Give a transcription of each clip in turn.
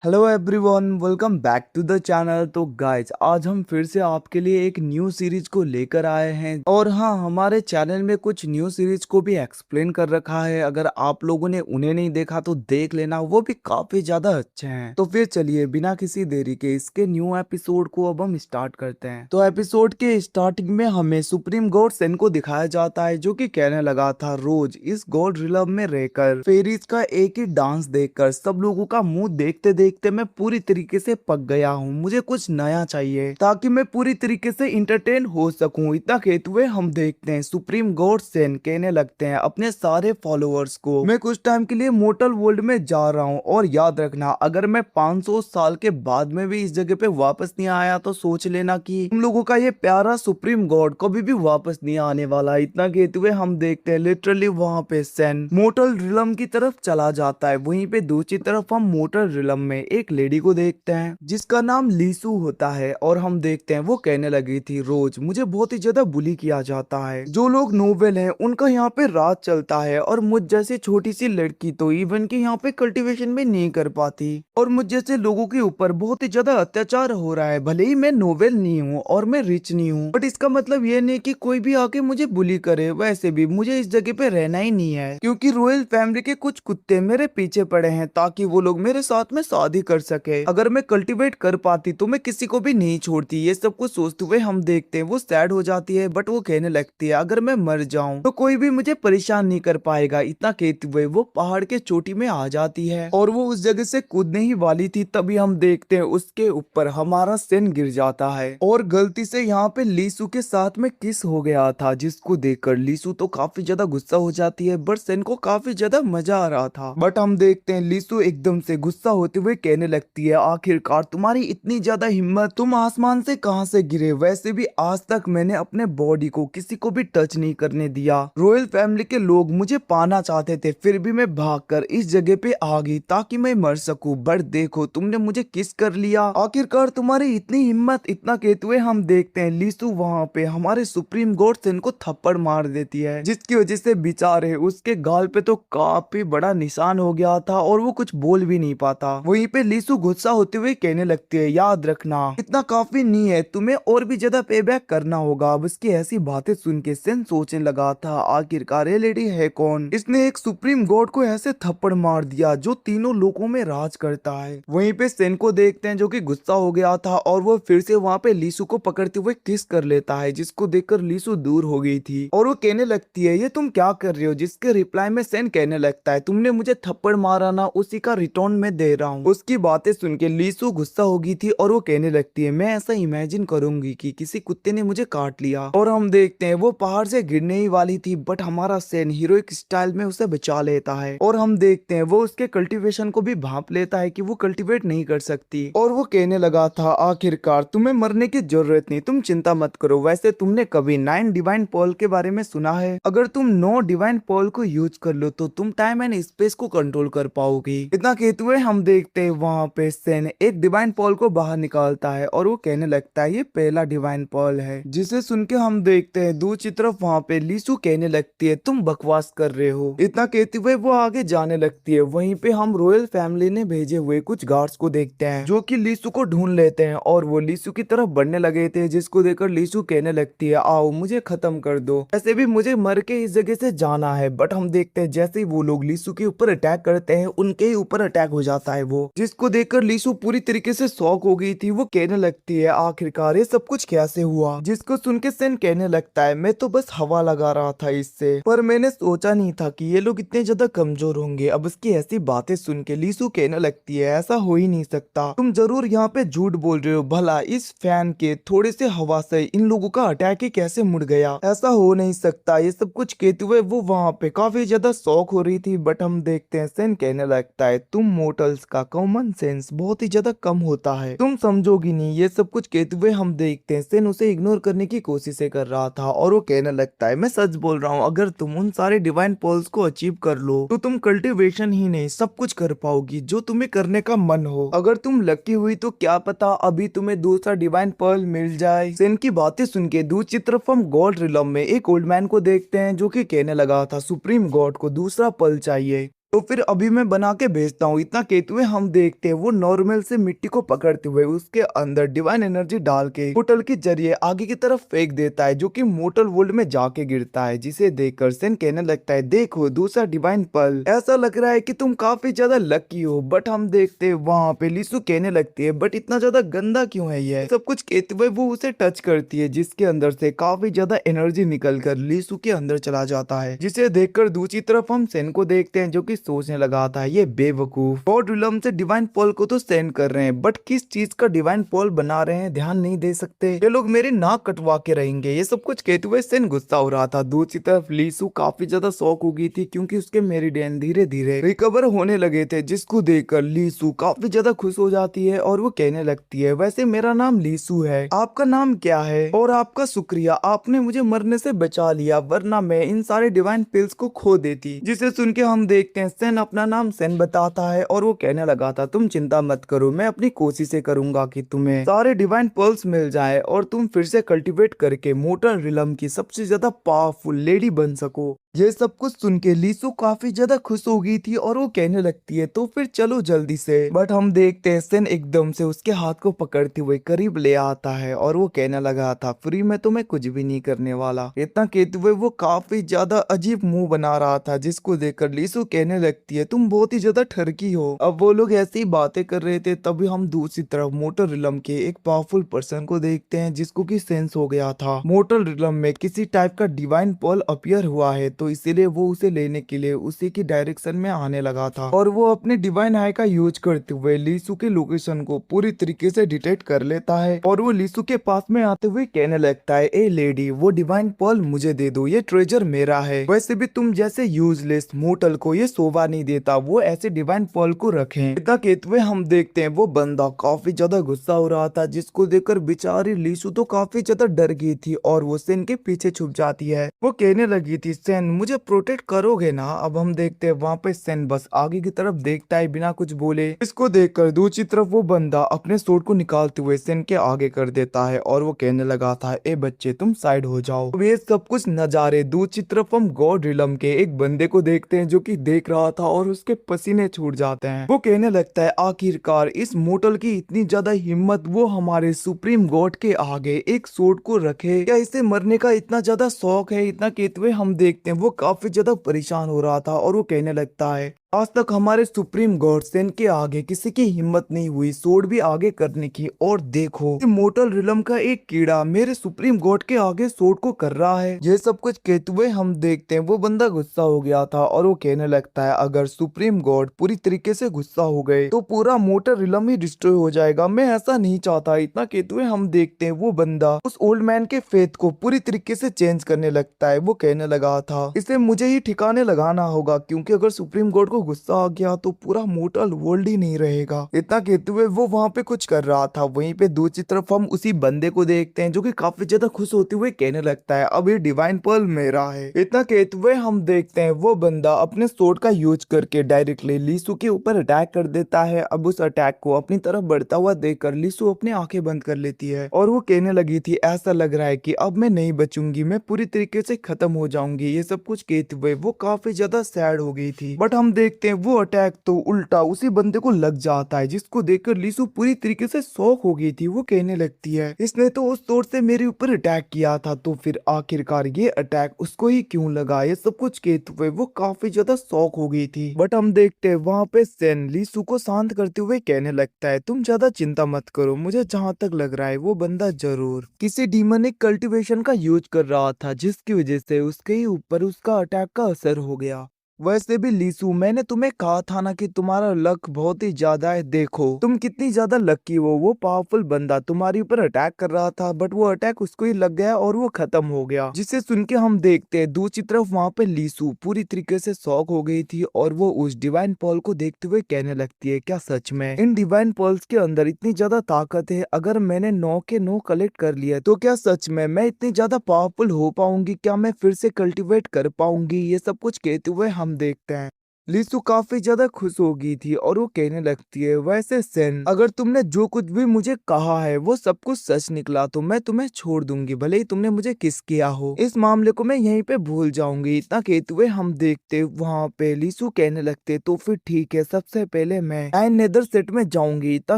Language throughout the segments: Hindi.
Hello everyone, welcome back to the channel. तो गाइज, आज हम फिर से आपके लिए एक न्यू सीरीज को लेकर आए हैं। और हाँ, हमारे चैनल में कुछ न्यू सीरीज को भी एक्सप्लेन कर रखा है। अगर आप लोगों ने उन्हें नहीं देखा तो देख लेना, वो भी काफी ज्यादा अच्छे हैं। तो फिर चलिए बिना किसी देरी के इसके न्यू एपिसोड को अब हम स्टार्ट करते हैं। तो एपिसोड के स्टार्टिंग में हमें सुप्रीम गॉड सेन को दिखाया जाता है, जो कि कहने लगा था रोज इस गॉड रिलम में रहकर फेरीज का एक ही डांस देखकर सब लोगों का मुंह देखते देखते मैं पूरी तरीके से पक गया हूँ। मुझे कुछ नया चाहिए ताकि मैं पूरी तरीके से इंटरटेन हो सकूं। इतना कहते हुए हम देखते हैं सुप्रीम गॉड सेन कहने लगते हैं अपने सारे फॉलोअर्स को, मैं कुछ टाइम के लिए मोर्टल वर्ल्ड में जा रहा हूँ, और याद रखना अगर मैं 500 साल के बाद में भी इस जगह पे वापस नहीं आया तो सोच लेना कि तुम लोगों का ये प्यारा सुप्रीम गॉड कभी भी वापस नहीं आने वाला। इतना कहते हुए हम देखते हैं लिटरली वहां पे सेन मोर्टल रिलम की तरफ चला जाता है। वहीं पे दूसरी तरफ हम मोर्टल रिलम में एक लेडी को देखते हैं जिसका नाम लीसू होता है, और हम देखते हैं वो कहने लगी थी रोज मुझे बहुत ही ज्यादा बुली किया जाता है। जो लोग नोवेल हैं उनका यहाँ पे राज चलता है, और मुझ जैसी छोटी सी लड़की तो इवन की यहाँ पे कल्टीवेशन भी नहीं कर पाती, और मुझ जैसे लोगों के ऊपर बहुत ही ज्यादा अत्याचार हो रहा है। भले ही मैं नोवेल नहीं हूँ और मैं रिच नहीं हूँ, बट इसका मतलब ये नहीं कि कोई भी आके मुझे बुली करे। वैसे भी मुझे इस जगह पे रहना ही नहीं है, क्योंकि रॉयल फैमिली के कुछ कुत्ते मेरे पीछे पड़े हैं ताकि वो लोग मेरे साथ में शादी कर सके। अगर मैं कल्टीवेट कर पाती तो मैं किसी को भी नहीं छोड़ती। ये सब कुछ सोचते हुए हम देखते हैं वो सैड हो जाती है, बट वो कहने लगती है अगर मैं मर जाऊं तो कोई भी मुझे परेशान नहीं कर पाएगा। इतना कहते हुए वो पहाड़ के चोटी में आ जाती है, और वो उस जगह से कूदने ही वाली थी, तभी हम देखते हैं उसके ऊपर हमारा सेन गिर जाता है, और गलती से यहाँ पे लीसू के साथ में किस हो गया था, जिसको देखकर लीसू तो काफी ज्यादा गुस्सा हो जाती है, बट सेन को काफी ज्यादा मजा आ रहा था। बट हम देखते हैं लीसू एकदम से गुस्सा होते हुए कहने लगती है आखिरकार तुम्हारी इतनी ज्यादा हिम्मत, तुम आसमान से कहां से गिरे? वैसे भी आज तक मैंने अपने बॉडी को किसी को भी टच नहीं करने दिया। रॉयल फैमिली के लोग मुझे पाना चाहते थे, फिर भी मैं भागकर इस जगह पे आ गई ताकि मैं मर सकूं, बट देखो तुमने मुझे किस कर लिया। आखिरकार तुम्हारी इतनी हिम्मत। इतना कहते हुए हम देखते हैं लीसू वहां पे हमारे सुप्रीम गॉड सेन को थप्पड़ मार देती है, जिसकी वजह से बेचारे उसके गाल पे तो काफी बड़ा निशान हो गया था, और वो कुछ बोल भी नहीं पाता। वहीं पे लीसू गुस्सा होते हुए कहने लगती है याद रखना इतना काफी नहीं है, तुम्हें और भी ज्यादा पे बैक करना होगा। अब उसकी ऐसी बातें सुन के सेन सोचने लगा था आखिरकार ये लेडी है कौन, इसने एक सुप्रीम गॉड को ऐसे थप्पड़ मार दिया जो तीनों लोगों में राज करता है। वहीं पे सेन को देखते हैं जो कि गुस्सा हो गया था, और वो फिर से वहां पे लीसू को पकड़ते हुए किस कर लेता है, जिसको देखकर लीसू दूर हो गई थी, और वो कहने लगती है ये तुम क्या कर रहे हो? जिसके रिप्लाई में सेन कहने लगता है तुमने मुझे थप्पड़ मारा ना, उसी का रिटर्न में दे रहा हूँ। उसकी बातें सुन के लीसू गुस्सा हो गई थी, और वो कहने लगती है मैं ऐसा इमेजिन करूंगी कि किसी कुत्ते ने मुझे काट लिया। और हम देखते हैं वो पहाड़ से गिरने ही वाली थी, बट हमारा सेन हीरोइक स्टाइल में उसे बचा लेता है, और हम देखते हैं वो उसके कल्टीवेशन को भी भांप लेता है कि वो कल्टीवेट नहीं कर सकती। और वो कहने लगा था आखिरकार तुम्हें मरने की जरूरत नहीं, तुम चिंता मत करो। वैसे तुमने कभी 9 डिवाइन पर्ल के बारे में सुना है? अगर तुम 9 डिवाइन पर्ल को यूज कर लो तो तुम टाइम एंड स्पेस को कंट्रोल कर पाओगी। इतना कहते हुए हम देखते हैं वहां पे सेन एक डिवाइन पर्ल को बाहर निकालता है, और वो कहने लगता है ये पहला डिवाइन पर्ल है, जिसे सुन के हम देखते हैं दूसरी तरफ वहां पे लीसू कहने लगती है तुम बकवास कर रहे हो। इतना कहते हुए वो आगे जाने लगती है। वहीं पे हम रॉयल फैमिली ने भेजे हुए कुछ गार्ड्स को देखते हैं जो कि लीसू को ढूंढ लेते हैं, और वो लीसू की तरफ बढ़ने लगे थे, जिसको देखकर लीसू कहने लगती है आओ मुझे खत्म कर दो, ऐसे भी मुझे मर के इस जगह से जाना है। बट हम देखते हैं जैसे ही वो लोग लीसू के ऊपर अटैक करते हैं उनके ही ऊपर अटैक हो जाता है वो, जिसको देखकर लीसू पूरी तरीके से शॉक हो गई थी। वो कहने लगती है आखिरकार ये सब कुछ कैसे हुआ, जिसको सुन के सेन कहने लगता है मैं तो बस हवा लगा रहा था इससे, पर मैंने सोचा नहीं था कि ये लोग इतने ज्यादा कमजोर होंगे। अब उसकी ऐसी बातें सुन के लीसू कहने लगती है ऐसा हो ही नहीं सकता, तुम जरूर यहाँ पे झूठ बोल रहे हो। भला इस फैन के थोड़े से हवा से इन लोगों का अटैक ही कैसे मुड़ गया? ऐसा हो नहीं सकता। ये सब कुछ कहते हुए वो वहाँ पे काफी ज्यादा शौक हो रही थी, बट हम देखते हैं सेन कहने लगता है तुम मोटल्स का कॉमन सेंस बहुत ही ज्यादा कम होता है, तुम समझोगी नहीं। ये सब कुछ कहते हुए हम देखते हैं सेन उसे इग्नोर करने की कोशिश कर रहा था, और वो कहने लगता है मैं सच बोल रहा हूँ, अगर तुम उन सारे डिवाइन पर्ल्स को अचीव कर लो तो तुम कल्टीवेशन ही नहीं सब कुछ कर पाओगी जो तुम्हें करने का मन हो। अगर तुम लकी हुई तो क्या पता अभी तुम्हें दूसरा डिवाइन पर्ल मिल जाए। सेन की बातें सुन के दूसरी तरफ हम गॉड रिलम में एक ओल्ड मैन को देखते हैं जो कि कहने लगा था सुप्रीम गॉड को दूसरा पर्ल चाहिए। तो फिर अभी मैं बना के भेजता हूँ। इतना कहते हुए हम देखते हैं वो नॉर्मल से मिट्टी को पकड़ते हुए उसके अंदर डिवाइन एनर्जी डाल के पोर्टल के जरिए आगे की तरफ फेंक देता है, जो कि मोर्टल वर्ल्ड में जाके गिरता है। जिसे देखकर सेन कहने लगता है, देखो दूसरा डिवाइन पल, ऐसा लग रहा है कि तुम काफी ज्यादा लकी हो। बट हम देखते हैं वहाँ पे लीसु कहने लगती है, बट इतना ज्यादा गंदा क्यों है ये सब कुछ कहते हुए वो उसे टच करती है, जिसके अंदर से काफी ज्यादा एनर्जी निकल कर लीसु के अंदर चला जाता है। जिसे देखकर दूसरी तरफ हम सेन को देखते हैं, जो कि सोचने लगा था ये बेवकूफ गॉड रिलम से डिवाइन पॉल को तो सेंड कर रहे हैं, बट किस चीज का डिवाइन पॉल बना रहे हैं ध्यान नहीं दे सकते, ये लोग मेरे नाक कटवा के रहेंगे। ये सब कुछ कहते हुए सेन गुस्सा हो रहा था। दूसरी तरफ लीसु काफी ज्यादा शौक हो गई थी, क्योंकि उसके मेरिडियन धीरे धीरे रिकवर होने लगे थे, जिसको देखकर लीसु काफी ज्यादा खुश हो जाती है और वो कहने लगती है, वैसे मेरा नाम लीसु है, आपका नाम क्या है? और आपका शुक्रिया, आपने मुझे मरने से बचा लिया, वरना मैं इन सारे डिवाइन पिल्स को खो देती। जिसे सुन के हम देखते हैं सेन अपना नाम सेन बताता है और वो कहने लगा था, तुम चिंता मत करो, मैं अपनी कोशिशें करूंगा कि तुम्हें सारे डिवाइन पर्ल्स मिल जाए और तुम फिर से कल्टीवेट करके मोर्टल रिलम की सबसे ज्यादा पावरफुल लेडी बन सको। ये सब कुछ सुन के लीसु काफी ज्यादा खुश हो गई थी और वो कहने लगती है, तो फिर चलो जल्दी से। बट हम देखते हैं सेन एकदम से उसके हाथ को पकड़ते हुए करीब ले आता है और वो कहने लगा था, फ्री में तो मैं कुछ भी नहीं करने वाला। इतना कहते हुए वो काफी ज्यादा अजीब मुंह बना रहा था, जिसको देखकर लीसु कहने लगती है, तुम बहुत ही ज्यादा ठरकी हो। अब वो लोग ऐसी ही बातें कर रहे थे, तभी हम दूसरी तरफ मोर्टल रिलम के एक पावरफुल पर्सन को देखते हैं, जिसको की सेंस हो गया था मोर्टल रिलम में किसी टाइप का डिवाइन पर्ल अपीयर हुआ है, तो इसीलिए वो उसे लेने के लिए उसी की डायरेक्शन में आने लगा था। और वो अपने डिवाइन आई का यूज करते हुए लीसु के लोकेशन को पूरी तरीके से डिटेक्ट कर लेता है और वो लीसु के पास में आते हुए कहने लगता है, ए लेडी, वो डिवाइन पर्ल मुझे दे दो, ये ट्रेजर मेरा है। वैसे भी तुम जैसे यूजलेस मोर्टल को ये शोभा नहीं देता, वो ऐसे डिवाइन पर्ल को रखें। इतना कहते हुए हम देखते हैं वो बंदा काफी ज्यादा गुस्सा हो रहा था, जिसको देखकर बेचारी लीसु तो काफी ज्यादा डर गई थी और वो सेन के पीछे छुप जाती है। वो कहने लगी थी, सेन मुझे प्रोटेक्ट करोगे ना? अब हम देखते हैं वहाँ पे सेन बस आगे की तरफ देखता है बिना कुछ बोले। इसको देखकर दूसरी तरफ वो बंदा अपने सोर्ड को निकालते हुए सेन के आगे कर देता है और वो कहने लगा था, ए बच्चे तुम साइड हो जाओ। अब ये सब कुछ नजारे दूसरी तरफ हम गॉड रिलम के एक बंदे को देखते हैं, जो कि देख रहा था और उसके पसीने छूट जाते हैं। वो कहने लगता है, आखिरकार इस मोर्टल की इतनी ज्यादा हिम्मत, वो हमारे सुप्रीम गॉड के आगे एक सोर्ड को रखे, क्या इसे मरने का इतना ज्यादा शौक है? इतना कहते हुए हम देखते हैं वो काफी ज्यादा परेशान हो रहा था और वो कहने लगता है, आज तक हमारे सुप्रीम गॉड सेन के आगे किसी की हिम्मत नहीं हुई सोर्ड भी आगे करने की, और देखो मोर्टल रिलम का एक कीड़ा मेरे सुप्रीम गॉड के आगे सोर्ड को कर रहा है। ये सब कुछ कहते हुए हम देखते हैं वो बंदा गुस्सा हो गया था और वो कहने लगता है, अगर सुप्रीम गॉड पूरी तरीके से गुस्सा हो गए तो पूरा मोर्टल रिलम ही डिस्ट्रॉय हो जाएगा, मैं ऐसा नहीं चाहता। इतना कहते हुए हम देखते हैं वो बंदा उस ओल्ड मैन के फेथ को पूरी तरीके से चेंज करने लगता है। वो कहने लगा था, इसे मुझे ही ठिकाने लगाना होगा, क्योंकि अगर सुप्रीम गॉड को गुस्सा आ गया तो पूरा मोर्टल वर्ल्ड ही नहीं रहेगा। इतना कहते हुए वो वहाँ पे कुछ कर रहा था। वहीं पे दूसरी तरफ हम उसी बंदे को देखते हैं, जो कि काफी ज्यादा खुश होते हुए कहने लगता है, अब ये डिवाइन पर्ल मेरा है। इतना कहते हुए हम देखते हैं वो बंदा अपने सोर्ड का यूज करके डायरेक्टली लीसु के ऊपर अटैक कर देता है। अब उस अटैक को अपनी तरफ बढ़ता हुआ देखकर लीसु अपनी आंखें बंद कर लेती है और वो कहने लगी थी, ऐसा लग रहा है कि अब मैं नहीं बचूंगी, मैं पूरी तरीके से खत्म हो जाऊंगी। ये सब कुछ कहते हुए वो काफी ज्यादा सैड हो गई थी। बट हम देखते हैं वो अटैक तो उल्टा उसी बंदे को लग जाता है, जिसको देखकर लीसु पूरी तरीके से शॉक हो गई थी। वो कहने लगती है, इसने तो उस तौर से मेरे ऊपर अटैक किया था, तो फिर आखिरकार ये अटैक उसको ही क्यों लगा? ये सब कुछ कहते हुए वो काफी ज्यादा शॉक हो गई थी। बट हम देखते हैं वहाँ पे सेन लीसु को शांत करते हुए कहने लगता है, तुम ज्यादा चिंता मत करो, मुझे जहाँ तक लग रहा है वो बंदा जरूर किसी डीमनिक कल्टीवेशन का यूज कर रहा था, जिसकी वजह से उसके ही ऊपर उसका अटैक का असर हो गया। वैसे भी लीसु, मैंने तुम्हें कहा था ना कि तुम्हारा लक बहुत ही ज्यादा है, देखो तुम कितनी ज्यादा लकी हो। वो पावरफुल बंदा तुम्हारे ऊपर अटैक कर रहा था, बट वो अटैक उसको ही लग गया और वो खत्म हो गया। जिसे सुन के हम देखते हैं दूसरी तरफ वहाँ पे लीसु पूरी तरीके से शॉक हो गई थी और वो उस डिवाइन पर्ल को देखते हुए कहने लगती है, क्या सच में इन डिवाइन पर्ल्स के अंदर इतनी ज्यादा ताकत है? अगर मैंने 9 के 9 कलेक्ट कर लिया तो क्या सच में मैं इतनी ज्यादा पावरफुल हो पाऊंगी? क्या मैं फिर से कल्टीवेट कर पाऊंगी? ये सब कुछ कहते हुए हम देखते हैं लीसु काफी ज्यादा खुश हो गई थी और वो कहने लगती है, वैसे सेन, अगर तुमने जो कुछ भी मुझे कहा है वो सब कुछ सच निकला तो मैं तुम्हें छोड़ दूंगी, भले ही तुमने मुझे किस किया हो। इस मामले को मैं यहीं पे भूल जाऊंगी। इतना कहते हुए हम देखते वहां पे लीसु कहने लगते, तो फिर ठीक है, सबसे पहले मैं नाइन नेदर सेट में जाऊंगी। इतना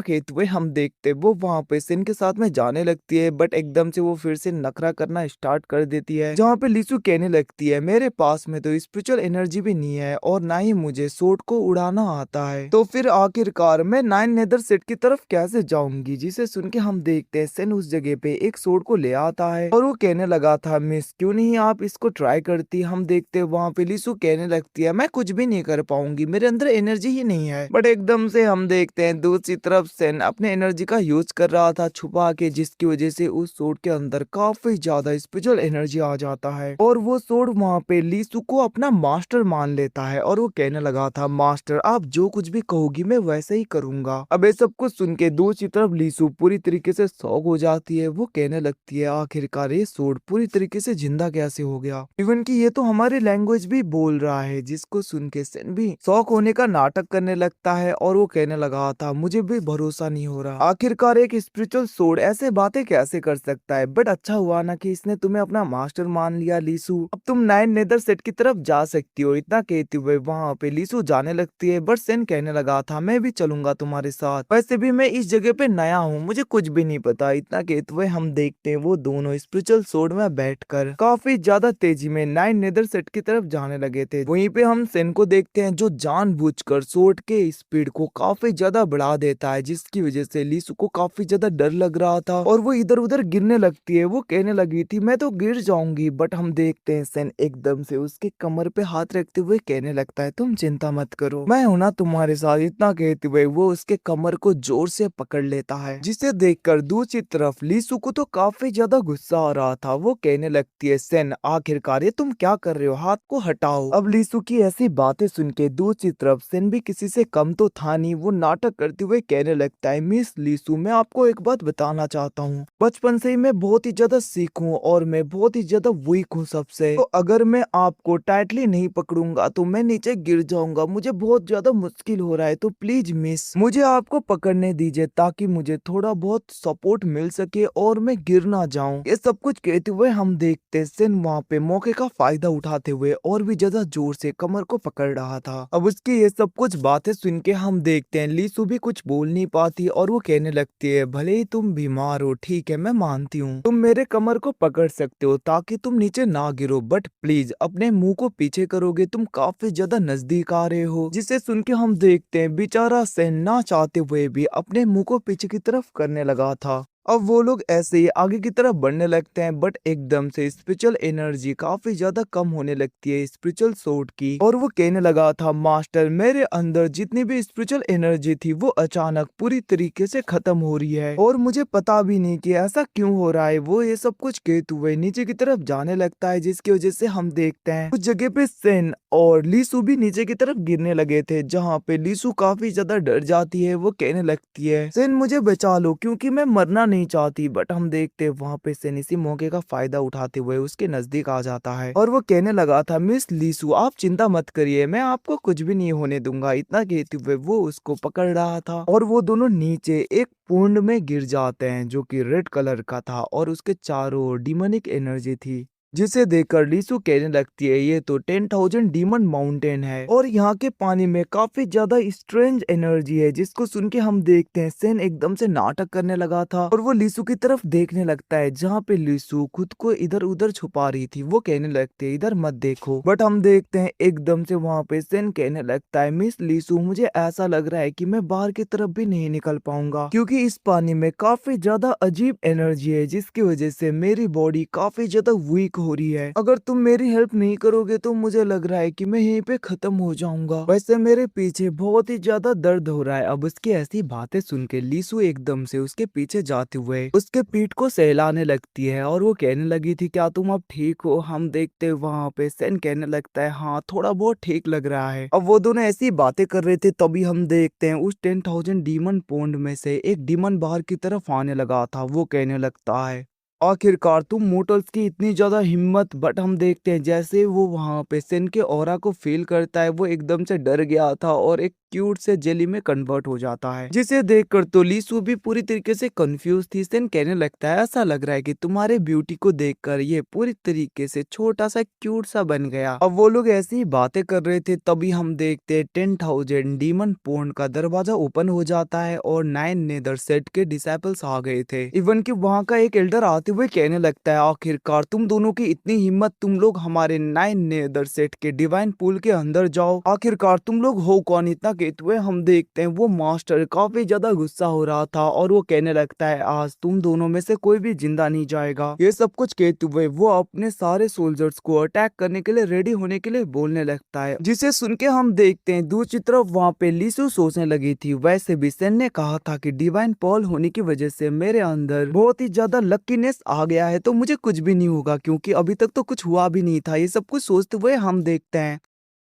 कहते हुए हम देखते वो वहां पे सेन के साथ में जाने लगती है, बट एकदम से वो फिर से नखरा करना स्टार्ट कर देती है, जहाँ पे लीसु कहने लगती है, मेरे पास में तो स्पिरिचुअल एनर्जी भी नहीं है और ना ही मुझे सोर्ड को उड़ाना आता है, तो फिर आखिरकार मैं नाइन नेदर सेट की तरफ कैसे जाऊंगी। जिसे सुन के हम देखते हैं सेन उस जगह पे एक सोर्ड को ले आता है और वो कहने लगा था, मिस क्यों नहीं आप इसको ट्राई करती। हम देखते वहां पे लीसु कहने लगती है, मैं कुछ भी नहीं कर पाऊंगी, मेरे अंदर एनर्जी ही नहीं है। बट एकदम से हम देखते हैं दूसरी तरफ सेन अपने एनर्जी का यूज कर रहा था छुपा के, जिसकी वजह से उस सोर्ड के अंदर काफी ज्यादा स्पिरिचुअल एनर्जी आ जाता है और वो सोर्ड वहां पे लीसु को अपना मास्टर मान लेता है और वो कहने लगा था, मास्टर आप जो कुछ भी कहोगी मैं वैसे ही करूंगा। अब ये सब कुछ सुन के दूसरी तरफ लीसु पूरी तरीके से शॉक हो जाती है। वो कहने लगती है, आखिरकार ये सोर्ड पूरी तरीके से जिंदा कैसे हो गया, इवन कि ये तो हमारी लैंग्वेज भी बोल रहा है। जिसको सुन के सेन भी शॉक होने का नाटक करने लगता है और वो कहने लगा था, मुझे भी भरोसा नहीं हो रहा, आखिरकार एक स्पिरिचुअल सोर्ड ऐसे बातें कैसे कर सकता है। बट अच्छा हुआ ना कि इसने तुम्हें अपना मास्टर मान लिया लीसु, अब तुम नाइन नेदर सेट की तरफ जा सकती हो। इतना कहते हुए वहां पे लीसु जाने लगती है, बट सेन कहने लगा था, मैं भी चलूंगा तुम्हारे साथ, वैसे भी मैं इस जगह पे नया हूँ, मुझे कुछ भी नहीं पता। इतना कहते हुए हम देखते हैं वो दोनों स्पिरिचुअल सोर्ड में बैठकर काफी ज्यादा तेजी में नाइन नेदर सेट की तरफ जाने लगे थे। वहीं पे हम सेन को देखते हैं जो जानबूझकर सोर्ड के स्पीड को काफी ज्यादा बढ़ा देता है, जिसकी वजह से लीसु को काफी ज्यादा डर लग रहा था और वो इधर उधर गिरने लगती है। वो कहने लगी थी, मैं तो गिर जाऊंगी, बट हम देखते हैं सेन एकदम से उसके कमर पे हाथ रखते हुए कहने लगता है, तुम चिंता मत करो, मैं हूं ना तुम्हारे साथ। इतना कहते हुए वो उसके कमर को जोर से पकड़ लेता है, जिसे देखकर दूसरी तरफ लीसु को तो काफी ज्यादा गुस्सा आ रहा था। वो कहने लगती है, सेन आखिरकार ये तुम क्या कर रहे हो, हाथ को हटाओ। अब लीसु की ऐसी बातें सुन के दूसरी तरफ सेन भी किसी से कम तो था नहीं। वो नाटक करते हुए कहने लगता है, मिस लीसु मैं आपको एक बात बताना चाहता हूँ, बचपन से ही मैं बहुत ही ज्यादा सीख हूँ और मैं बहुत ही ज्यादा वीक हूँ सबसे, तो अगर मैं आपको टाइटली नहीं पकड़ूंगा तो मैं नीचे गिर जाऊंगा, मुझे बहुत ज्यादा मुश्किल हो रहा है, तो प्लीज मिस मुझे आपको पकड़ने दीजिए ताकि मुझे थोड़ा बहुत सपोर्ट मिल सके और मैं गिर ना जाऊं। ये सब कुछ कहते हुए हम देखते सेन वहाँ पे मौके का फायदा उठाते हुए और भी ज्यादा जोर से कमर को पकड़ रहा था। अब उसकी ये सब कुछ बातें सुन के हम देखते हैं लीसु भी कुछ बोल नहीं पाती और वो कहने लगती है, भले ही तुम बीमार हो, ठीक है मैं मानती हूँ, तुम मेरे कमर को पकड़ सकते हो ताकि तुम नीचे ना गिरो, बट प्लीज अपने मुंह को पीछे करोगे, तुम काफी ज्यादा नजदीक आ रहे हो। जिसे सुन के हम देखते हैं बेचारा सेन ना चाहते हुए भी अपने मुंह को पीछे की तरफ करने लगा था। अब वो लोग ऐसे ही आगे की तरफ बढ़ने लगते हैं, बट एकदम से स्पिरिचुअल एनर्जी काफी ज्यादा कम होने लगती है स्पिरिचुअल सोर्ड की और वो कहने लगा था, मास्टर मेरे अंदर जितनी भी स्पिरिचुअल एनर्जी थी वो अचानक पूरी तरीके से खत्म हो रही है और मुझे पता भी नहीं कि ऐसा क्यों हो रहा है। वो ये सब कुछ कहते हुए नीचे की तरफ जाने लगता है, जिसकी वजह से हम देखते हैं उस जगह पे सेन और लीसु भी नीचे की तरफ गिरने लगे थे, जहाँ पे लीसु काफी ज्यादा डर जाती है। वो कहने लगती है, सेन मुझे बचा लो क्योंकि मैं मरना नहीं चाहती। बट हम देखते हैं वहाँ पे सेन इसी मौके का फायदा उठाते हुए उसके नजदीक आ जाता है और वो कहने लगा था, मिस लीसु आप चिंता मत करिए, मैं आपको कुछ भी नहीं होने दूंगा। इतना कहते हुए वो उसको पकड़ रहा था और वो दोनों नीचे एक कुंड में गिर जाते हैं जो कि रेड कलर का था और उसके चारों ओर डिमोनिक एनर्जी थी, जिसे देखकर लीसु कहने लगती है, ये तो 10,000 डीमन माउंटेन है और यहाँ के पानी में काफी ज्यादा स्ट्रेंज एनर्जी है। जिसको सुन के हम देखते हैं सेन एकदम से नाटक करने लगा था और वो लीसु की तरफ देखने लगता है, जहाँ पे लीसु खुद को इधर उधर छुपा रही थी। वो कहने लगते हैं, इधर मत देखो। बट हम देखते हैं एकदम से वहाँ पे सेन कहने लगता है, मिस लीसु मुझे ऐसा लग रहा है कि मैं बाहर की तरफ भी नहीं निकल पाऊंगा क्योंकि इस पानी में काफी ज्यादा अजीब एनर्जी है, जिसकी वजह से मेरी बॉडी काफी ज्यादा वीक हो रही है। अगर तुम मेरी हेल्प नहीं करोगे तो मुझे लग रहा है कि मैं यहीं पे खत्म हो जाऊंगा, वैसे मेरे पीछे बहुत ही ज्यादा दर्द हो रहा है। अब उसकी ऐसी बातें सुन के लीसु एकदम से उसके पीछे जाते हुए उसके पीठ को सहलाने लगती है और वो कहने लगी थी, क्या तुम अब ठीक हो। हम देखते वहाँ पे सेन कहने लगता है, हाँ थोड़ा बहुत ठीक लग रहा है। अब वो दोनों ऐसी बातें कर रहे थे तभी हम देखते हैं उस 10,000 डीमन पॉन्ड में से एक डीमन बाहर की तरफ आने लगा था। वो कहने लगता है, आखिरकार तुम मोटल्स की इतनी ज्यादा हिम्मत। बट हम देखते हैं जैसे वो वहां पे सेन के ऑरा को फील करता है, वो एकदम से डर गया था और एक क्यूट से जेली में कन्वर्ट हो जाता है, जिसे देखकर तो लीसू भी पूरी तरीके से कंफ्यूज थी। सेन कहने लगता है ऐसा लग रहा है कि तुम्हारे ब्यूटी को देखकर ये पूरी तरीके से छोटा सा क्यूट सा बन गया। अब वो लोग ऐसी ही बातें कर रहे थे, तभी हम देखते हैं 10,000 डीमन पोन्ड का दरवाजा ओपन हो जाता है और 9 नेदर सेट के डिसाइपल्स आ गए थे। इवन कि वहां का एक एल्डर आते हुए कहने लगता है आखिरकार तुम दोनों की इतनी हिम्मत, तुम लोग हमारे 9 नेदर सेट के डिवाइन पूल के अंदर जाओ। आखिरकार तुम लोग हो कौन इतना कहते हुए हम देखते हैं वो मास्टर काफी ज्यादा गुस्सा हो रहा था और वो कहने लगता है आज तुम दोनों में से कोई भी जिंदा नहीं जाएगा। ये सब कुछ कहते हुए वो अपने सारे सोल्जर्स को अटैक करने के लिए रेडी होने के लिए बोलने लगता है, जिसे सुन के हम देखते हैं दूसरी तरफ वहाँ पे लीसू सोचने लगी थी वैसे भी सेन ने कहा था कि डिवाइन पॉल होने की वजह से मेरे अंदर बहुत ही ज्यादा लकीनेस आ गया है, तो मुझे कुछ भी नहीं होगा क्योंकि अभी तक तो कुछ हुआ भी नहीं था। ये सब कुछ सोचते हुए हम देखते हैं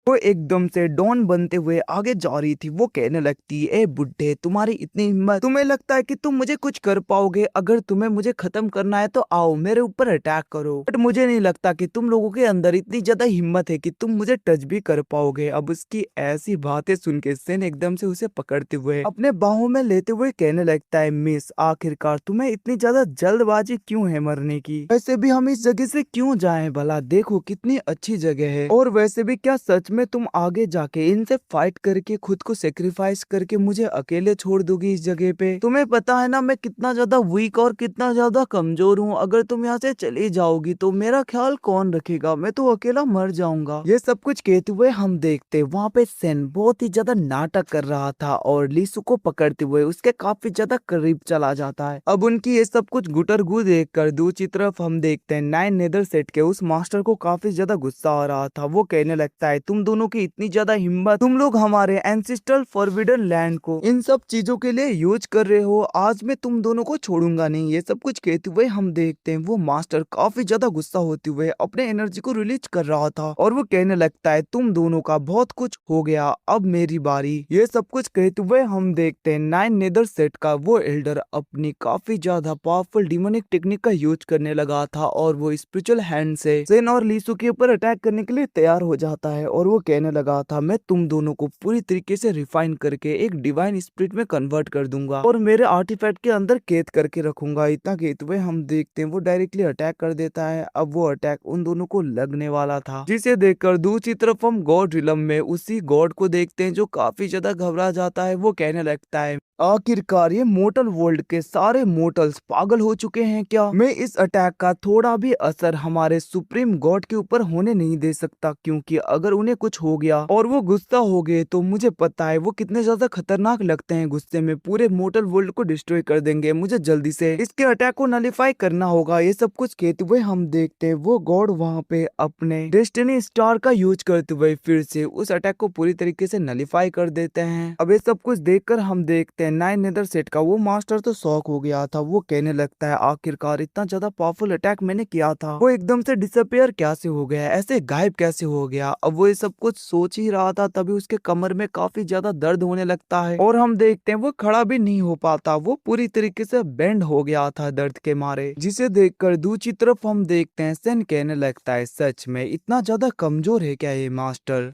वो एकदम से डॉन बनते हुए आगे जा रही थी। वो कहने लगती है ए बुड्ढे, तुम्हारी इतनी हिम्मत, तुम्हें लगता है कि तुम मुझे कुछ कर पाओगे? अगर तुम्हें मुझे खत्म करना है तो आओ मेरे ऊपर अटैक करो, बट मुझे नहीं लगता कि तुम लोगों के अंदर इतनी ज्यादा हिम्मत है कि तुम मुझे टच भी कर पाओगे। अब उसकी ऐसी बातें सुन के सेन एकदम से उसे पकड़ते हुए अपने बाहों में लेते हुए कहने लगता है मिस, आखिरकार तुम्हें इतनी ज्यादा जल्दबाजी क्यों है मरने की? वैसे भी हम इस जगह से क्यों जाएं भला? देखो कितनी अच्छी जगह है, और वैसे भी क्या सच में तुम आगे जाके इनसे फाइट करके खुद को सेक्रीफाइस करके मुझे अकेले छोड़ दोगी इस जगह पे? तुम्हें पता है ना मैं कितना ज्यादा वीक और कितना ज्यादा कमजोर हूँ। अगर तुम यहाँ से चली जाओगी तो मेरा ख्याल कौन रखेगा? मैं तो अकेला मर जाऊंगा। ये सब कुछ कहते हुए हम देखते वहाँ पे सेन बहुत ही ज्यादा नाटक कर रहा था और लीसू को पकड़ते हुए उसके काफी ज्यादा करीब चला जाता है। अब उनकी ये सब कुछ गुटरगु देख कर दूसरी तरफ हम देखते हैं 9 नेदर सेट के उस मास्टर को काफी ज्यादा गुस्सा आ रहा था। वो कहने लगता है तुम दोनों की इतनी ज्यादा हिम्मत, तुम लोग हमारे एंसिस्ट्रल फॉरबिडन लैंड को इन सब चीजों के लिए यूज कर रहे हो, आज मैं तुम दोनों को छोड़ूंगा नहीं। ये सब कुछ कहते हुए हम देखते हैं वो मास्टर काफी ज्यादा गुस्सा होते हुए अपने एनर्जी को रिलीज कर रहा था और वो कहने लगता है तुम दोनों का बहुत कुछ हो गया, अब मेरी बारी। ये सब कुछ कहते हुए हम देखते हैं 9 नेदर सेट का वो एल्डर अपनी काफी ज्यादा पावरफुल डिमोनिक टेक्निक का यूज करने लगा था और वो स्पिरिचुअल हैंड से सेन और लीसू के ऊपर अटैक करने के लिए तैयार हो जाता है और वो कहने लगा था मैं तुम दोनों को पूरी तरीके से रिफाइन करके एक डिवाइन स्पिरिट में कन्वर्ट कर दूंगा और मेरे आर्टिफैक्ट के अंदर कैद करके रखूंगा। इतना कहते हुए हम देखते हैं वो डायरेक्टली अटैक कर देता है। अब वो अटैक उन दोनों को लगने वाला था, जिसे देखकर दूसरी तरफ हम गॉड रिलम में उसी गॉड को देखते हैं जो काफी ज्यादा घबरा जाता है। वो कहने लगता है आखिरकार ये मोटल वर्ल्ड के सारे मोटल्स पागल हो चुके हैं क्या? मैं इस अटैक का थोड़ा भी असर हमारे सुप्रीम गॉड के ऊपर होने नहीं दे सकता, क्योंकि अगर उन्हें कुछ हो गया और वो गुस्सा हो गए तो मुझे पता है वो कितने ज्यादा खतरनाक लगते हैं। गुस्से में पूरे मोटल वर्ल्ड को डिस्ट्रॉय कर देंगे। मुझे जल्दी से इसके अटैक को नलिफाई करना होगा। ये सब कुछ कहते हुए हम देखते वो गॉड वहाँ पे अपने डेस्टिनी स्टार का यूज करते हुए फिर से उस अटैक को पूरी तरीके से नलिफाई कर देते हैं। अब ये सब कुछ देखकर हम देखते हैं 9 नेदर सेट का वो मास्टर तो शॉक हो गया था। वो कहने लगता है आखिरकार इतना ज्यादा पावरफुल अटैक मैंने किया था, वो एकदम से डिसअपियर कैसे हो गया, ऐसे गायब कैसे हो गया? अब वो ये सब कुछ सोच ही रहा था तभी उसके कमर में काफी ज्यादा दर्द होने लगता है और हम देखते हैं वो खड़ा भी नहीं हो पाता, वो पूरी तरीके से बेंड हो गया था दर्द के मारे। जिसे देखकर दूसरी तरफ हम देखते हैं सेन कहने लगता है सच में इतना ज्यादा कमजोर है क्या ये मास्टर?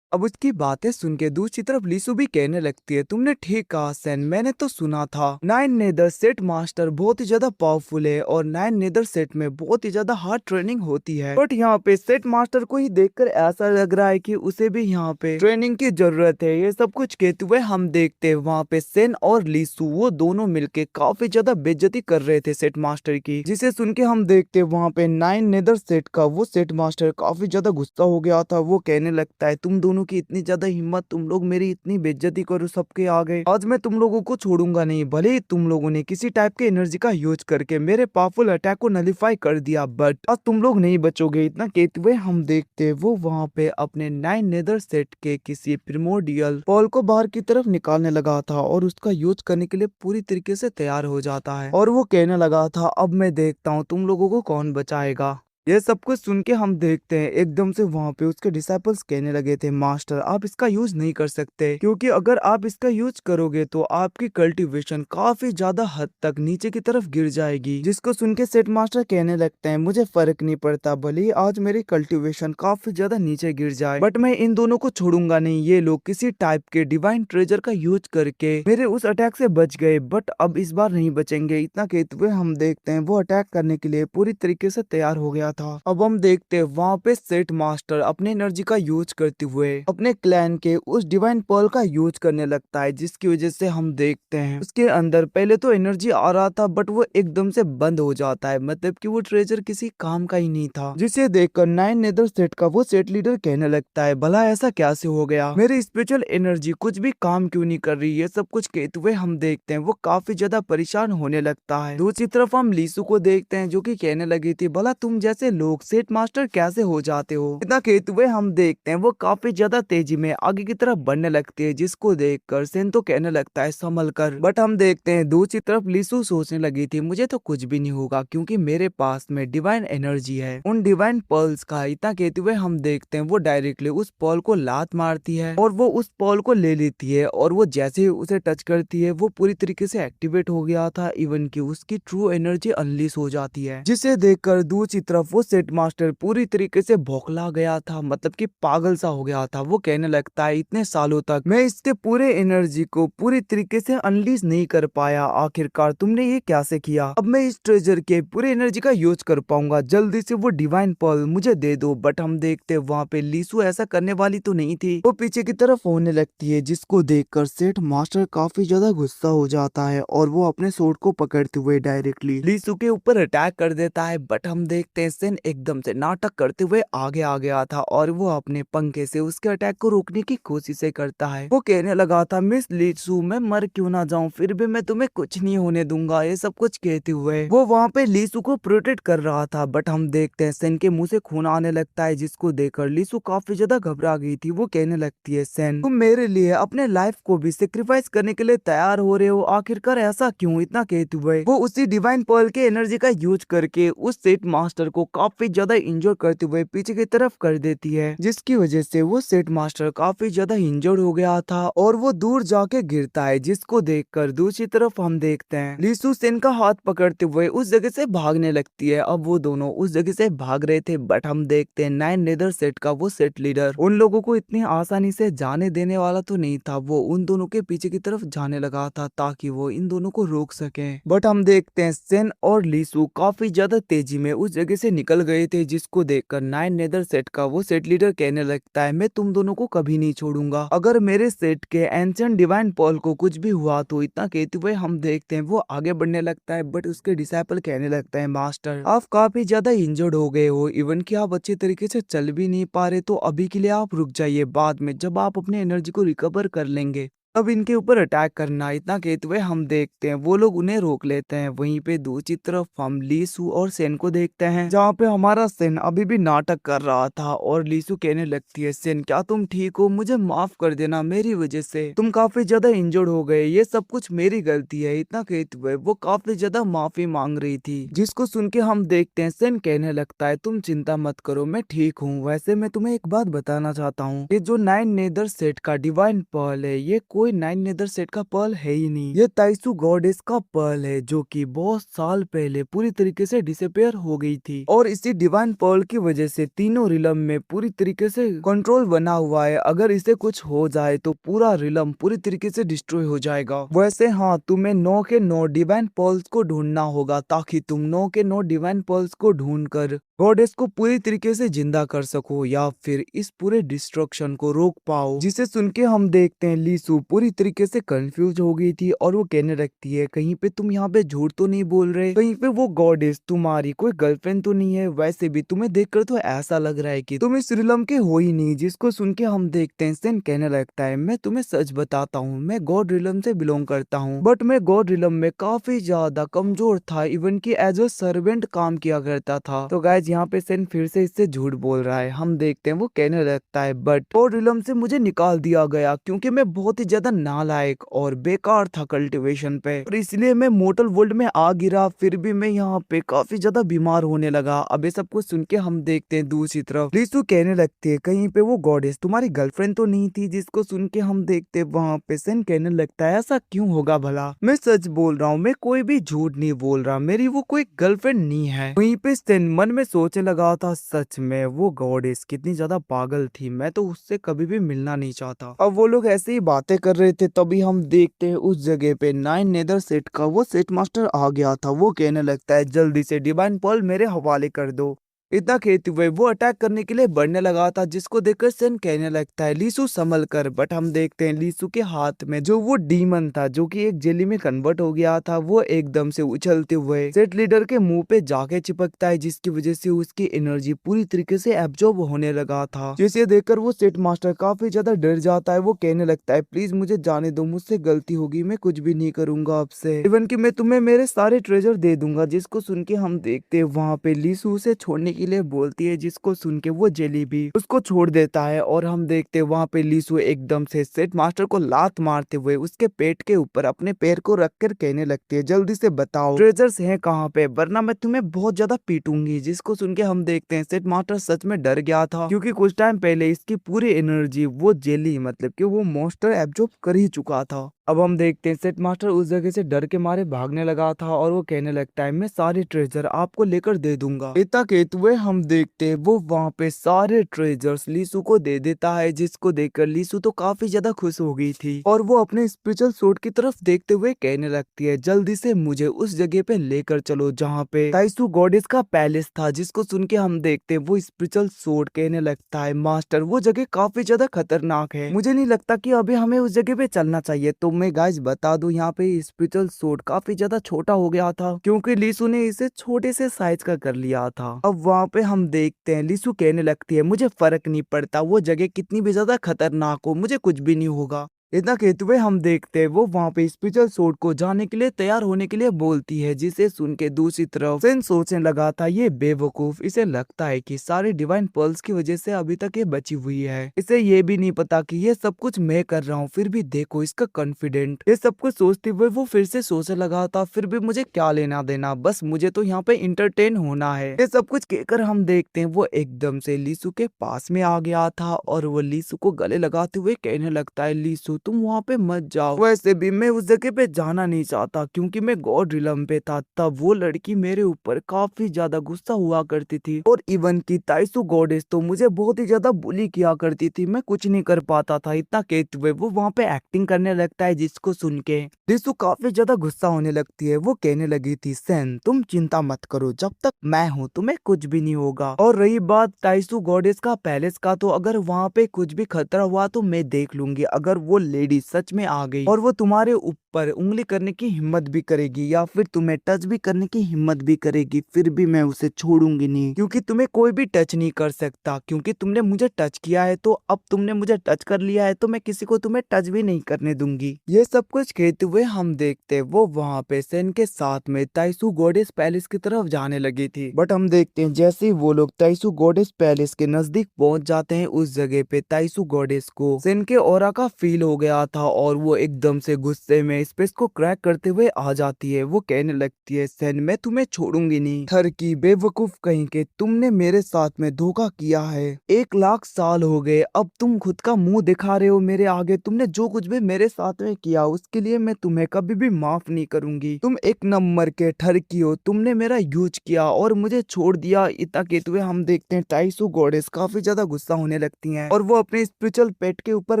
अब उसकी बातें सुन के दूसरी तरफ लीसू भी कहने लगती है तुमने ठीक कहा सेन, मैंने तो सुना था 9 नेदर सेट मास्टर बहुत ही ज्यादा पावरफुल है और 9 नेदर सेट में बहुत ही ज्यादा हार्ड ट्रेनिंग होती है, बट यहाँ पे सेट मास्टर को ही देखकर ऐसा लग रहा है कि उसे भी यहाँ पे ट्रेनिंग की जरूरत है। ये सब कुछ कहते हुए हम देखते हैं वहाँ पे सेन और लीसू वो दोनों मिलके काफी ज्यादा बेइज्जती कर रहे थे सेट मास्टर की, जिसे सुन के हम देखते हैं वहाँ पे 9 नेदर सेट का वो सेट मास्टर काफी ज्यादा गुस्सा हो गया था। वो कहने लगता है तुम दोनों की इतनी ज्यादा हिम्मत, तुम लोग मेरी इतनी बेइज्जती करो सबके आगे, आज मैं तुम लोगों को छोड़ूंगा नहीं। भले ही तुम लोगों ने किसी टाइप के एनर्जी का यूज करके मेरे पावरफुल अटैक को नलिफाई कर दिया, बट आज तुम लोग नहीं बचोगे। इतना कहते हुए हम देखते वो वहाँ पे अपने 9 नेदर सेट के किसी प्रिमोडियल पॉल को बाहर की तरफ निकालने लगा था और उसका यूज करने के लिए पूरी तरीके से तैयार हो जाता है और वो कहने लगा था अब मैं देखता हूँ तुम लोगों को कौन बचाएगा। ये सब कुछ सुन के हम देखते हैं एकदम से वहां पे उसके डिसाइपल्स कहने लगे थे, मास्टर आप इसका यूज नहीं कर सकते, क्योंकि अगर आप इसका यूज करोगे तो आपकी कल्टीवेशन काफी ज्यादा हद तक नीचे की तरफ गिर जाएगी। जिसको सुन के सेट मास्टर कहने लगते हैं, मुझे फर्क नहीं पड़ता, भले ही आज मेरी कल्टीवेशन काफी ज्यादा नीचे गिर जाए, बट मैं इन दोनों को छोड़ूंगा नहीं। ये लोग किसी टाइप के डिवाइन ट्रेजर का यूज करके मेरे उस अटैक से बच गए, बट अब इस बार नहीं बचेंगे। इतना कहते हुए हम देखते हैं वो अटैक करने के लिए पूरी तरीके से तैयार हो गया था। अब हम देखते हैं वहाँ पे सेट मास्टर अपनी एनर्जी का यूज करते हुए अपने क्लैन के उस डिवाइन पर्ल का यूज करने लगता है, जिसकी वजह से हम देखते हैं उसके अंदर पहले तो एनर्जी आ रहा था, बट वो एकदम से बंद हो जाता है, मतलब कि वो ट्रेजर किसी काम का ही नहीं था। जिसे देखकर नाइन नेदर सेट का वो सेट लीडर कहने लगता है, भला ऐसा कैसे हो गया, मेरी स्पिरिचुअल एनर्जी कुछ भी काम क्यों नहीं कर रही। ये सब कुछ कहते हुए हम देखते हैं वो काफी ज्यादा परेशान होने लगता है। दूसरी तरफ हम लीसू को देखते हैं जो कि कहने लगी थी, भला तुम जैसे लोग सेट मास्टर कैसे हो जाते हो। इतना कहते हुए हम देखते हैं वो काफी ज्यादा तेजी में आगे की तरफ बढ़ने लगती है, जिसको देखकर सेन तो कहने लगता है संभल कर। बट हम देखते हैं दूसरी तरफ लीसू सोचने लगी थी, मुझे तो कुछ भी नहीं होगा क्योंकि मेरे पास में डिवाइन एनर्जी है, उन डिवाइन पर्ल्स का। इतना कहते हुए हम देखते हैं वो डायरेक्टली उस पर्ल को लात मारती है और वो उस पर्ल को ले लेती है, और वो जैसे ही उसे टच करती है वो पूरी तरीके से एक्टिवेट हो गया था, इवन की उसकी ट्रू एनर्जी अनलीश हो जाती है। जिसे देखकर दूसरी तरफ वो सेट मास्टर पूरी तरीके से बौखला गया था, मतलब कि पागल सा हो गया था। वो कहने लगता है, इतने सालों तक मैं इसके पूरे एनर्जी को पूरी तरीके से अनलीश नहीं कर पाया, आखिरकार तुमने ये कैसे किया। अब मैं इस ट्रेजर के पूरे एनर्जी का यूज कर पाऊंगा, जल्दी से वो डिवाइन पर्ल मुझे दे दो। बट हम देखते हैं वहाँ पे लीसू ऐसा करने वाली तो नहीं थी, वो पीछे की तरफ होने लगती है, जिसको देखकर सेठ मास्टर काफी ज्यादा गुस्सा हो जाता है और वो अपने सोर्ड को पकड़ते हुए डायरेक्टली लीसू के ऊपर अटैक कर देता है। बट हम देखते हैं सेन एकदम से नाटक करते हुए आगे आ गया था और वो अपने पंखे से उसके अटैक को रोकने की कोशिश करता है। वो कहने लगा था, मिस लीसू मैं मर क्यों ना जाऊं, फिर भी मैं तुम्हें कुछ नहीं होने दूंगा। ये सब कुछ कहते हुए वो वहाँ पे लीसू को प्रोटेक्ट कर रहा था। बट हम देखते हैं सेन के मुंह से खून आने लगता है, जिसको देखकर लीसू काफी ज्यादा घबरा गई थी। वो कहने लगती है, सेन तुम मेरे लिए अपने लाइफ को भी सेक्रीफाइस करने के लिए तैयार हो रहे हो, आखिरकार ऐसा क्यों। इतना कहते हुए वो उसी डिवाइन पर्ल के एनर्जी का यूज करके उस सेट मास्टर को काफी ज्यादा इंजोर करते हुए पीछे की तरफ कर देती है, जिसकी वजह से वो सेट मास्टर काफी ज्यादा इंजर्ड हो गया था और वो दूर जाके गिरता है, जिसको देखकर दूसरी तरफ हम देखते हैं लीसू सेन का हाथ पकड़ते हुए उस जगह से भागने लगती है। अब वो दोनों उस जगह से भाग रहे थे, बट हम देखते हैं नाइन नेदर सेट का वो सेट लीडर उन लोगों को इतनी आसानी से जाने देने वाला तो नहीं था। वो उन दोनों के पीछे की तरफ जाने लगा था ताकि वो इन दोनों को रोक सके। बट हम देखते हैं सेन और लीसू काफी ज्यादा तेजी में उस जगह से निकल गए थे, जिसको देखकर नाइन नेदर सेट का वो सेट लीडर कहने लगता है, मैं तुम दोनों को कभी नहीं छोड़ूंगा, अगर मेरे सेट के एंशिएंट डिवाइन पर्ल को कुछ भी हुआ तो। इतना कहते हुए हम देखते हैं वो आगे बढ़ने लगता है, बट उसके डिसाइपल कहने लगता है, मास्टर आप काफी ज्यादा इंजर्ड हो गए हो, इवन कि आप अच्छे तरीके से चल भी नहीं पा रहे, तो अभी के लिए आप रुक जाइए, बाद में जब आप अपने एनर्जी को रिकवर कर लेंगे अब इनके ऊपर अटैक करना। इतना कहते हुए हम देखते हैं वो लोग उन्हें रोक लेते हैं। वहीं पे दूसरी तरफ हम लीसू और सेन को देखते हैं, जहाँ पे हमारा सेन अभी भी नाटक कर रहा था और लीसू कहने लगती है, सेन क्या तुम ठीक हो, मुझे माफ कर देना, मेरी वजह से तुम काफी ज्यादा इंजर्ड हो गए, ये सब कुछ मेरी गलती है। इतना कहते हुए वो काफी ज्यादा माफी मांग रही थी, जिसको सुन के हम देखते हैं सेन कहने लगता है, तुम चिंता मत करो, मैं ठीक हूँ। वैसे मैं तुम्हें एक बात बताना चाहता हूँ, ये जो नाइन नेदर सेट का डिवाइन पर्ल है, ये कोई नाइन नेदर सेट का पर्ल है ही नहीं, ये ताइसु गॉडेस का पर्ल है, जो कि बहुत साल पहले पूरी तरीके से डिसअपियर हो गई थी। और इसी डिवाइन पर्ल की वजह से तीनों रिलम में पूरी तरीके से कंट्रोल बना हुआ है, अगर इसे कुछ हो जाए तो पूरा रिलम पूरी तरीके से डिस्ट्रॉय हो जाएगा। वैसे हाँ, तुम्हें 9 के 9 डिवाइन पर्ल्स को ढूंढना होगा, ताकि तुम 9 के 9 डिवाइन पर्ल्स को ढूंढकर गॉडेस को पूरी तरीके से जिंदा कर सको, या फिर इस पूरे डिस्ट्रक्शन को रोक पाओ। जिसे सुन के हम देखते हैं लीसू पूरी तरीके से कंफ्यूज हो गई थी और वो कहने लगती है, कहीं पे तुम यहाँ पे झूठ तो नहीं बोल रहे, कहीं पे वो गॉडेस तुम्हारी कोई गर्लफ्रेंड तो नहीं है, वैसे भी तुम्हें देखकर तो ऐसा लग रहा है कि तुम इस रिलम के हो ही नहीं। जिसको सुन के हम देखते हैं सेन कहने लगता है, मैं तुम्हें सच बताता हूँ, मैं गॉड रिलम से बिलोंग करता हूँ, बट मैं गॉड रिलम में काफी ज्यादा कमजोर था, इवन की एज अ सर्वेंट काम किया करता था। तो गाइज यहाँ पे सेन फिर से इससे झूठ बोल रहा है। हम देखते हैं वो कहने लगता है, बट गॉड रिलम से मुझे निकाल दिया गया क्योंकि मैं बहुत ही ज्यादा नालायक और बेकार था कल्टीवेशन पे, और इसलिए मैं मोर्टल वर्ल्ड में आ गिरा। फिर भी मैं यहाँ पे काफी ज्यादा बीमार होने लगा। अब ये सब कुछ सुन के हम देखते हैं दूसरी तरफ लीसु कहने लगती है कहीं पे वो गॉडेस तुम्हारी गर्लफ्रेंड तो नहीं थी, जिसको सुन के हम देखते वहाँ पे सेन कहने लगता है ऐसा क्यों होगा भला, मैं सच बोल रहा हूँ, मैं कोई भी झूठ नहीं बोल रहा, मेरी वो कोई गर्लफ्रेंड नहीं है। वहीं पे सेन मन में सोचने लगा था सच में वो गॉडेस कितनी ज्यादा पागल थी, मैं तो उससे कभी भी मिलना नहीं चाहता। अब वो लोग ऐसे ही बातें कर रहे थे तभी हम देखते हैं उस जगह पे नाइन नेदर सेट का वो सेट मास्टर आ गया था। वो कहने लगता है जल्दी से डिवाइन पर्ल मेरे हवाले कर दो। इतना कहते हुए वो अटैक करने के लिए बढ़ने लगा था, जिसको देखकर सेन कहने लगता है लीसु संभल कर। बट हम देखते हैं लीसु के हाथ में जो वो डीमन था जो कि एक जेली में कन्वर्ट हो गया था, वो एकदम से उछलते हुए सेट लीडर के मुंह पे जाके चिपकता है, जिसकी वजह से उसकी एनर्जी पूरी तरीके से एब्जॉर्ब होने लगा था। जिसे देखकर वो सेट मास्टर काफी ज्यादा डर जाता है। वो कहने लगता है प्लीज मुझे जाने दो, मुझसे गलती होगी, मैं कुछ भी नहीं करूंगा आपसे, इवन कि मैं तुम्हें मेरे सारे ट्रेजर दे दूंगा। जिसको सुन के हम देखते हैं वहाँ पे लीसु उसे छोड़ने के लिए बोलती है, जिसको सुन के वो जेली भी उसको छोड़ देता है। और हम देखते हैं वहाँ पे लीसु एकदम से सेट मास्टर को लात मारते हुए उसके पेट के ऊपर अपने पैर को रखकर कहने लगती है जल्दी से बताओ ट्रेजर्स हैं कहाँ पे, वरना मैं तुम्हें बहुत ज्यादा पीटूंगी। जिसको सुन के हम देखते हैं सेट मास्टर सच में डर गया था, क्योंकि कुछ टाइम पहले इसकी पूरी एनर्जी वो जेली मतलब कि वो मॉन्स्टर एब्जॉर्ब कर ही चुका था। अब हम देखते हैं सेट मास्टर उस जगह से डर के मारे भागने लगा था और वो कहने लगता है मैं सारे ट्रेजर आपको लेकर दे दूंगा। इतना कहते हुए हम देखते हैं वो वहाँ पे सारे ट्रेजर्स लीसु को दे देता है, जिसको देखकर लीसु तो काफी ज्यादा खुश हो गई थी और वो अपने स्पिरिचुअल सोर्ड की तरफ देखते हुए कहने लगती है जल्दी से मुझे उस जगह पे लेकर चलो जहाँ पे ताइसु गॉडेस का पैलेस था। जिसको सुन के हम देखते हैं वो स्पिरिचुअल सोर्ड कहने लगता है मास्टर वो जगह काफी ज्यादा खतरनाक है, मुझे नहीं लगता कि अभी हमें उस जगह पे चलना चाहिए। तो मैं गाइस बता दूं यहाँ पे स्पिरिचुअल सोर्ड काफी ज्यादा छोटा हो गया था, क्योंकि लीसु ने इसे छोटे से साइज का कर लिया था। अब वहाँ पे हम देखते हैं लीसु कहने लगती है मुझे फर्क नहीं पड़ता वो जगह कितनी भी ज्यादा खतरनाक हो, मुझे कुछ भी नहीं होगा। इतना कहते हुए हम देखते हैं वो वहाँ पे स्पिरिचुअल सोर्ड को जाने के लिए तैयार होने के लिए बोलती है, जिसे सुन के दूसरी तरफ सेन सोचने लगा था ये बेवकूफ, इसे लगता है कि सारी डिवाइन पर्ल्स की वजह से अभी तक ये बची हुई है, इसे ये भी नहीं पता कि ये सब कुछ मैं कर रहा हूँ। फिर भी देखो इसका कॉन्फिडेंट, ये सब कुछ सोचते हुए वो फिर से सोचने लगा था फिर भी मुझे क्या लेना देना, बस मुझे तो यहाँ पे इंटरटेन होना है। ये सब कुछ कहकर हम देखते हैं वो एकदम से लीसु के पास में आ गया था और वो लीसु को गले लगाते हुए कहने लगता है लीसु तुम वहाँ पे मत जाओ, वैसे भी मैं उस जगह पे जाना नहीं चाहता क्योंकि मैं गॉड रिलम पे था। तब वो लड़की मेरे ऊपर काफी ज्यादा गुस्सा हुआ करती थी और इवन की ताइसु गॉडेस तो मुझे बहुत ही ज्यादा बुली किया करती थी, मैं कुछ नहीं कर पाता था। इतना कहते हुए वो वहाँ पे एक्टिंग करने लगता है, जिसको सुन के लीसु काफी ज्यादा गुस्सा होने लगती है। वो कहने लगी थी सेन तुम चिंता मत करो, जब तक मैं हूँ तुम्हें कुछ भी नहीं होगा। और रही बात ताइसु गॉडेस का पैलेस का, तो अगर वहाँ पे कुछ भी खतरा हुआ तो मैं देख लूंगी। अगर वो लेडी सच में आ गई और वो तुम्हारे ऊपर उंगली करने की हिम्मत भी करेगी या फिर तुम्हें टच भी करने की हिम्मत भी करेगी, फिर भी मैं उसे छोड़ूंगी नहीं, क्योंकि तुम्हें कोई भी टच नहीं कर सकता। क्योंकि तुमने मुझे टच किया है तो अब तुमने मुझे टच कर लिया है तो मैं किसी को तुम्हें टच भी नहीं करने दूंगी। ये सब कुछ कहते हुए हम देखते वो वहाँ पे सेन के साथ में ताइसु गॉडेस पैलेस की तरफ जाने लगी थी। बट हम देखते हैं जैसे ही वो लोग ताइसु गॉडेस पैलेस के नजदीक पहुंच जाते हैं, उस जगह पे ताइसु गॉडेस को सेन के ऑरा का फील हो गया था और वो एकदम से गुस्से में स्पेस को क्रैक करते हुए आ जाती है। वो कहने लगती है सेन मैं तुम्हें छोड़ूंगी नहीं, थर की बेवकूफ कहीं के, तुमने मेरे साथ में धोखा किया है। 1 लाख साल हो गए, अब तुम खुद का मुंह दिखा रहे हो मेरे आगे। तुमने जो कुछ भी मेरे साथ में किया उसके लिए मैं तुम्हें कभी भी माफ नहीं करूंगी। तुम एक नंबर के ठर की हो, तुमने मेरा यूज किया और मुझे छोड़ दिया। इतना कहते हुए हम देखते हैं ताइसु गॉडेस काफी ज्यादा गुस्सा होने लगती हैं और वो अपने स्पिरिचुअल पेट के ऊपर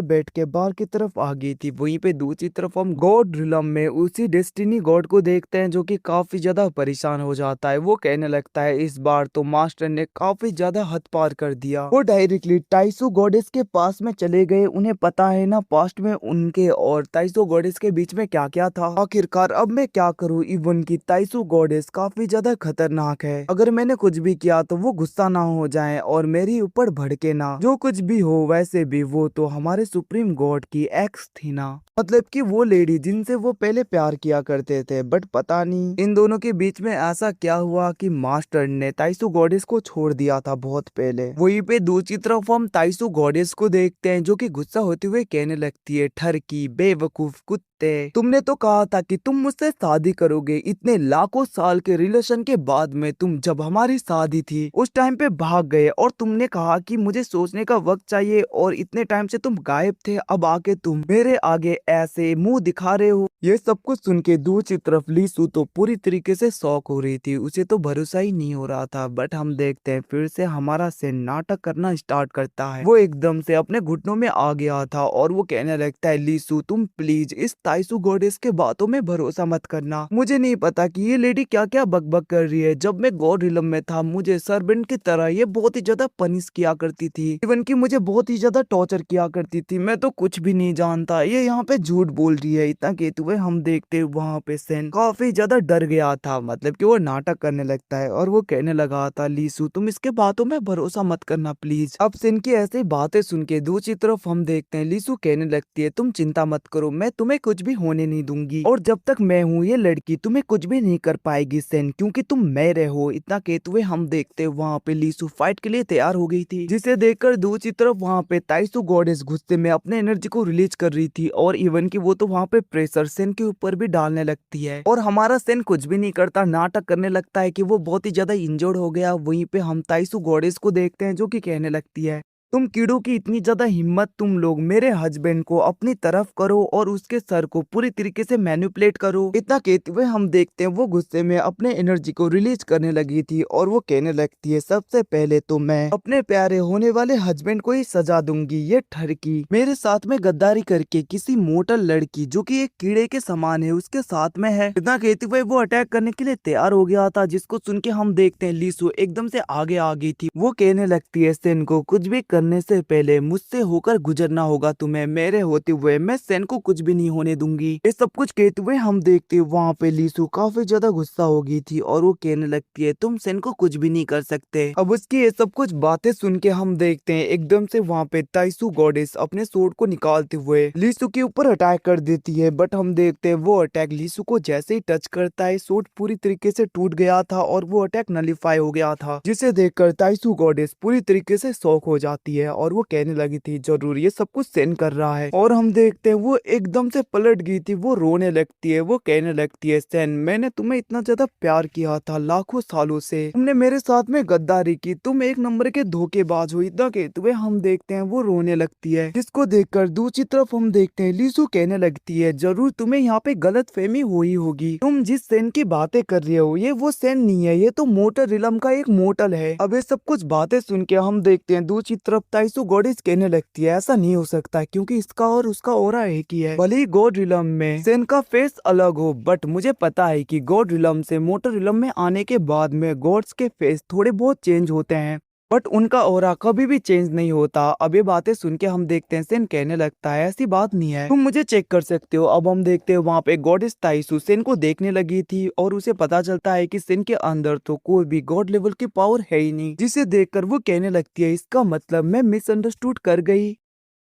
बैठ के बाहर की तरफ आ गई थी। वहीं पे दूसरी तरफ हम गॉड रिलम में उसी डेस्टिनी गॉड को देखते हैं जो कि काफी ज्यादा परेशान हो जाता है। वो कहने लगता है इस बार तो मास्टर ने काफी ज्यादा हद पार कर दिया। वो डायरेक्टली ताइसु गॉडेस के पास में चले गए। उन्हें पता है ना पास्ट में उनके और ताइसु गॉडेस के बीच में क्या क्या था। आखिरकार अब मैं क्या करूँ, इवन की ताइसु गॉडेस काफी ज्यादा खतरनाक है, अगर मैंने कुछ भी किया तो वो गुस्सा ना हो जाए और मेरे ऊपर भड़के ना। जो कुछ भी हो, वैसे भी वो तो हमारे सुप्रीम गॉड की एक्स थी ना, मतलब कि वो लेडी जिन जिनसे वो पहले प्यार किया करते थे। बट पता नहीं इन दोनों के बीच में ऐसा क्या हुआ कि मास्टर ने ताइसू गॉडेस को छोड़ दिया था बहुत पहले। वहीं पे दूसरी तरफ हम ताइसू गॉडेस को देखते हैं जो कि गुस्सा होते हुए कहने लगती है, ठरकी बेवकूफ कुत्ते, तुमने तो कहा था कि तुम मुझसे शादी करोगे। इतने लाखों साल के रिलेशन के बाद में तुम जब हमारी शादी थी उस टाइम पे भाग गए और तुमने कहा कि मुझे सोचने का वक्त चाहिए, और इतने टाइम से तुम गायब थे, अब आके तुम मेरे आगे ऐसे मुंह दिखा रहे हो। ये सब कुछ सुन के दूसरी तरफ लीसू तो पूरी तरीके से शॉक हो रही थी, उसे तो भरोसा ही नहीं हो रहा था। बट हम देखते हैं फिर से हमारा सेन नाटक करना स्टार्ट करता है। वो एकदम से अपने घुटनों में आ गया था और वो कहने लगता है, लीसू तुम प्लीज इस ताइसू गॉडेस के बातों में भरोसा मत करना। मुझे नहीं पता कि ये लेडी क्या क्या बकबक कर रही है। जब मैं गॉड रिलम में था मुझे सर्वेंट की तरह ये बहुत ही ज्यादा पनिश किया करती थी, इवन कि मुझे बहुत ही ज्यादा टॉर्चर किया करती थी। मैं तो कुछ भी नहीं जानता, ये यहाँ पे झूठ बोल रही है। इतना कहते हुए हम देखते वहां पे सेन काफी ज्यादा डर गया था, मतलब कि वो नाटक करने लगता है और वो कहने लगा था, लीसू तुम इसके बातों में भरोसा मत करना प्लीज। अब सेन की ऐसी बातें सुन के दूसरी तरफ हम देखते हैं लीसू कहने लगती है, तुम चिंता मत करो, मैं तुम्हें कुछ भी होने नहीं दूंगी, और जब तक मैं हूँ ये लड़की तुम्हें कुछ भी नहीं कर पाएगी सेन, क्योंकि तुम मेरे हो। इतना कहते हुए हम देखते वहाँ पे लीसू फाइट के लिए तैयार हो गई थी, जिसे देखकर दूसरी तरफ वहाँ पे ताइसू गॉडेस गुस्से में अपने एनर्जी को रिलीज कर रही थी, और इवन की वो तो वहाँ पे प्रेशर सेन के ऊपर भी डालने लगती है। और हमारा सेन कुछ भी नहीं करता, नाटक करने लगता है कि वो बहुत ही ज्यादा इंजर्ड हो गया। वहीं पे हम ताइसू गॉडेस को देखते हैं जो कि कहने लगती है, तुम कीड़ों की इतनी ज्यादा हिम्मत, तुम लोग मेरे हस्बैंड को अपनी तरफ करो और उसके सर को पूरी तरीके से मैनिपुलेट करो। इतना कहते हुए हम देखते हैं वो गुस्से में अपने एनर्जी को रिलीज करने लगी थी और वो कहने लगती है, सबसे पहले तो मैं अपने प्यारे होने वाले हस्बैंड को ही सजा दूंगी। ये ठरकी मेरे साथ में गद्दारी करके किसी मोटल लड़की जो कि एक कीड़े के समान है उसके साथ में है। इतना कहते हुए वो अटैक करने के लिए तैयार हो गया था, जिसको सुन के हम देखते हैं लीसू एकदम से आगे आ गई थी। वो कहने लगती है, सेन को कुछ भी करने से पहले मुझसे होकर गुजरना होगा तुम्हें, मेरे होते हुए मैं सेन को कुछ भी नहीं होने दूंगी। ये सब कुछ कहते हुए हम देखते वहाँ पे लीसू काफी ज्यादा गुस्सा हो गई थी और वो कहने लगती है, तुम सेन को कुछ भी नहीं कर सकते। अब उसकी ये सब कुछ बातें सुन के हम देखते हैं एकदम से वहाँ पे ताइसू गॉडेस अपने सोर्ड को निकालते हुए लीसू के ऊपर अटैक कर देती है। बट हम देखते हैं वो अटैक लीसू को जैसे ही टच करता है सोर्ड पूरी तरीके से टूट गया था और वो अटैक नलिफाई हो गया था, जिसे देखकर ताइसू गॉडेस पूरी तरीके से शॉक हो जाती है और वो कहने लगी थी, जरूर ये सब कुछ सेन कर रहा है। और हम देखते हैं वो एकदम से पलट गई थी, वो रोने लगती है। वो कहने लगती है, सेन मैंने तुम्हें इतना ज्यादा प्यार किया था लाखों सालों से, तुमने मेरे साथ में गद्दारी की, तुम एक नंबर के धोखेबाज हो। इतना कहते हुए हम देखते हैं वो रोने लगती है, जिसको देखकर दूसरी तरफ हम देखते हैं लीसू कहने लगती है, जरूर तुम्हें यहाँ पे गलत फहमी हुई होगी, तुम जिस सेन की बातें कर रहे हो ये वो सेन नहीं है, ये तो मोटल रिलम का एक मोटल है। अब ये सब कुछ बातें सुन के हम देखते हैं दूसरी तरफ ताइसू गॉडेस कहने लगती है, ऐसा नहीं हो सकता क्योंकि इसका और उसका ऑरा एक ही है। भले ही गॉड रिलम में सेन का फेस अलग हो, बट मुझे पता है कि गॉड रिलम से मोटर रिलम में आने के बाद में गॉड्स के फेस थोड़े बहुत चेंज होते हैं, बट उनका ऑरा कभी भी चेंज नहीं होता। अब ये बातें सुन के हम देखते हैं सेन कहने लगता है, ऐसी बात नहीं है, तुम मुझे चेक कर सकते हो। अब हम देखते हैं वहाँ पे गॉडेस ताइसू सेन को देखने लगी थी और उसे पता चलता है कि सेन के अंदर तो कोई भी गॉड लेवल की पावर है ही नहीं, जिसे देखकर वो कहने लगती है, इसका मतलब मैं मिसअंडरस्टूड कर गई।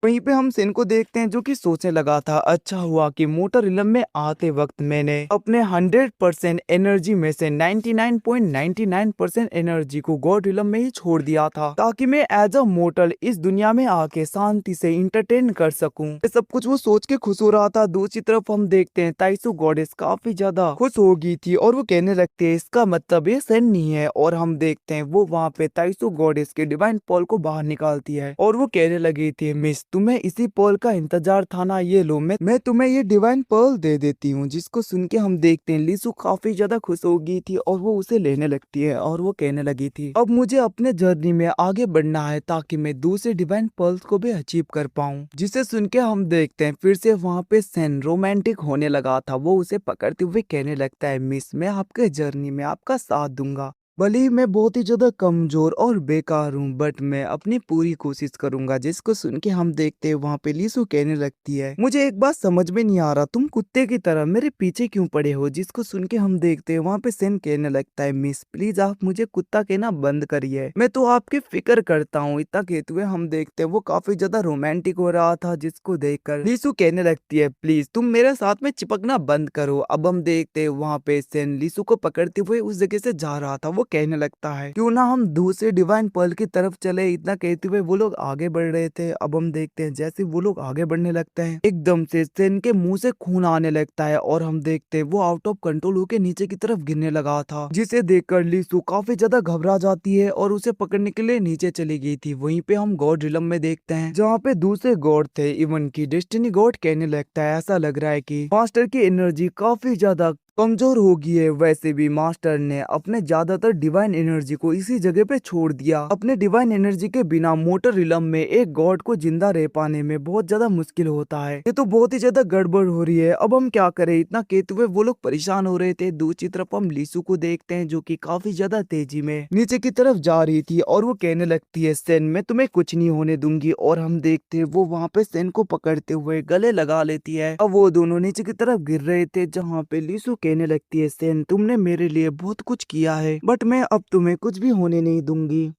वहीं पे हम सेन को देखते हैं जो कि सोचने लगा था, अच्छा हुआ कि मोटर रिलम में आते वक्त मैंने अपने 100% एनर्जी में से 99.99% एनर्जी को गॉड रिलम में ही छोड़ दिया था, ताकि मैं एज अ मोटल इस दुनिया में आके शांति से इंटरटेन कर सकूं। ये सब कुछ वो सोच के खुश हो रहा था। दूसरी तरफ हम देखते हैं ताइसू गॉडेस काफी ज्यादा खुश हो गई थी और वो कहने लगती है, इसका मतलब ये सेन नहीं है। और हम देखते हैं वो वहाँ पे ताइसू गॉडेस के डिवाइन पॉल को बाहर निकालती है और वो कहने लगी थी, मिस तुम्हें इसी पर्ल का इंतजार था ना, ये लो मैं तुम्हें ये डिवाइन पर्ल दे देती हूँ। जिसको सुन के हम देखते हैं लीसू काफी ज्यादा खुश हो गई थी और वो उसे लेने लगती है और वो कहने लगी थी, अब मुझे अपने जर्नी में आगे बढ़ना है ताकि मैं दूसरे डिवाइन पर्ल्स को भी अचीव कर पाऊँ। जिसे सुन के हम देखते हैं फिर से वहाँ पे सेन रोमांटिक होने लगा था। वो उसे पकड़ते हुए कहने लगता है, मिस मैं आपके जर्नी में आपका साथ दूंगा। भले ही मैं बहुत ही ज्यादा कमजोर और बेकार हूँ, बट मैं अपनी पूरी कोशिश करूंगा। जिसको सुन के हम देखते हैं वहाँ पे लीसु कहने लगती है, मुझे एक बात समझ में नहीं आ रहा, तुम कुत्ते की तरह मेरे पीछे क्यों पड़े हो। जिसको सुन के हम देखते हैं वहाँ पे सेन कहने लगता है, मिस प्लीज आप मुझे कुत्ता कहना बंद करिए, मैं तो आपकी फिक्र करता हूँ। इतना कहते हुए हम देखते हैं वो काफी ज्यादा रोमांटिक हो रहा था, जिसको देखकर लीसु कहने लगती है, प्लीज तुम मेरे साथ में चिपकना बंद करो। अब हम देखते हैं वहाँ पे सेन लीसु को पकड़ते हुए उस जगह से जा रहा था। वो कहने लगता है, क्यों ना हम दूसरे डिवाइन पर्ल की तरफ चले। इतना कहते हुए वो लोग आगे बढ़ रहे थे। अब हम देखते हैं जैसे वो लोग आगे बढ़ने लगते हैं, एकदम से सेन के मुंह से खून आने लगता है और हम देखते हैं वो आउट ऑफ कंट्रोल होकर नीचे की तरफ गिरने लगा था, जिसे देखकर लीसु काफी ज्यादा घबरा जाती है और उसे पकड़ने के लिए नीचे चली गई थी। वहीं पे हम गॉड रिलम में देखते हैं जहाँ पे दूसरे गॉड थे, इवन की डेस्टिनी गॉड कहने लगता है, ऐसा लग रहा है कि मास्टर की एनर्जी काफी ज्यादा कमजोर हो गई है। वैसे भी मास्टर ने अपने ज्यादातर डिवाइन एनर्जी को इसी जगह पे छोड़ दिया। अपने डिवाइन एनर्जी के बिना मोटर रिलम में एक गॉड को जिंदा रह पाने में बहुत ज्यादा मुश्किल होता है। ये तो बहुत ही ज्यादा गड़बड़ हो रही है, अब हम क्या करें। इतना कहते हुए वो लोग परेशान हो रहे थे। दूसरी तरफ हम लीसु को देखते हैं जो कि काफी ज्यादा तेजी में नीचे की तरफ जा रही थी और वो कहने लगती है, सेन मैं तुम्हें कुछ नहीं होने दूंगी। और हम देखते हैं वो वहाँ पे सेन को पकड़ते हुए गले लगा लेती है। अब वो दोनों नीचे की तरफ गिर रहे थे, जहाँ पे लीसु कहने लगती है, सेन तुमने मेरे लिए बहुत कुछ किया है, बट मैं अब तुम्हें कुछ भी होने नहीं दूंगी।